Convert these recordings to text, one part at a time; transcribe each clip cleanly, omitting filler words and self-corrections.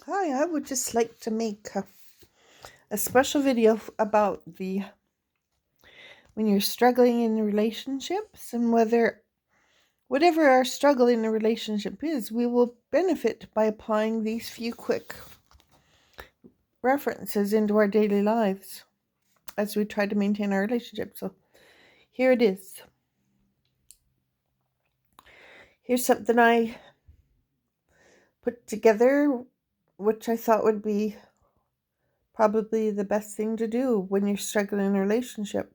Hi, I would just like to make a special video about the when you're struggling in relationships and whatever our struggle in a relationship is, we will benefit by applying these few quick references into our daily lives as we try to maintain our relationship. So here it is. Here's something I put together, which I thought would be probably the best thing to do when you're struggling in a relationship.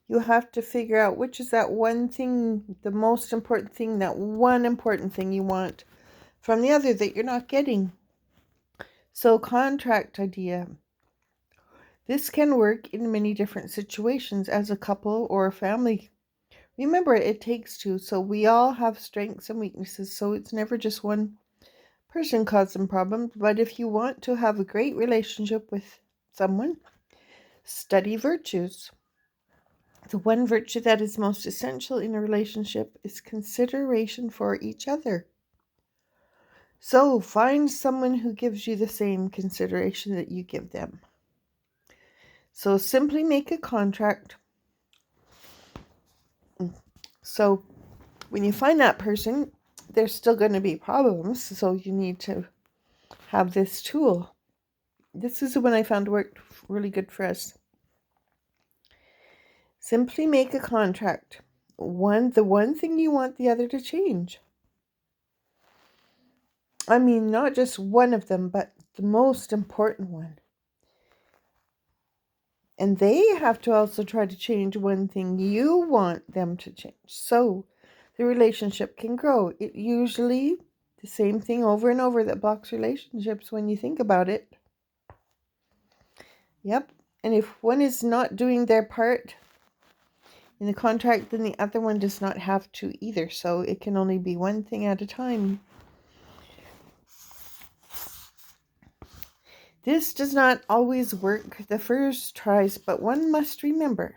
You have to figure out which is that one thing, the most important thing, that one important thing you want from the other that you're not getting. So, contract idea. This can work in many different situations as a couple or a family. Remember, it takes two, so we all have strengths and weaknesses, so it's never just one person causing problems. But if you want to have a great relationship with someone, study virtues. The one virtue that is most essential in a relationship is consideration for each other. So find someone who gives you the same consideration that you give them. So simply make a contract. So when you find that person, there's still going to be problems. So you need to have this tool. This is the one I found worked really good for us. Simply make a contract. The one thing you want the other to change. I mean, not just one of them, but the most important one. And they have to also try to change one thing you want them to change. So the relationship can grow. It usually the same thing over and over that blocks relationships when you think about it. Yep. And if one is not doing their part in the contract, then the other one does not have to either. So it can only be one thing at a time. This does not always work the first tries, but one must remember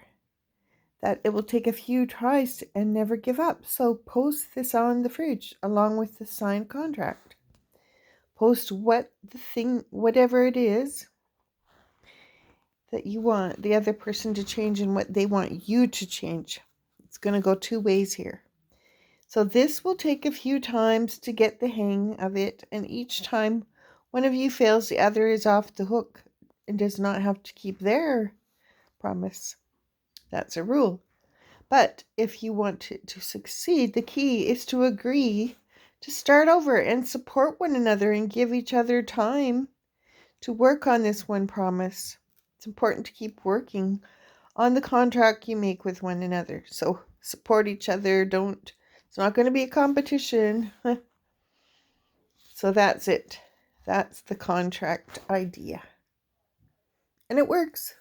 that it will take a few tries and never give up. So post this on the fridge along with the signed contract. Post whatever it is that you want the other person to change and what they want you to change. It's going to go two ways here. So this will take a few times to get the hang of it, and each time one of you fails, the other is off the hook and does not have to keep their promise. That's a rule. But if you want it to succeed, the key is to agree to start over and support one another and give each other time to work on this one promise. It's important to keep working on the contract you make with one another. So support each other. It's not going to be a competition. So that's it. That's the contract idea. And it works,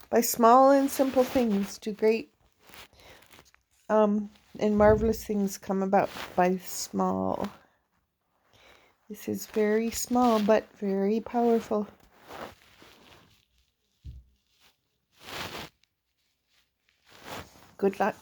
by small and simple things do great and marvelous things come about by small. This is very small but very powerful. Good luck.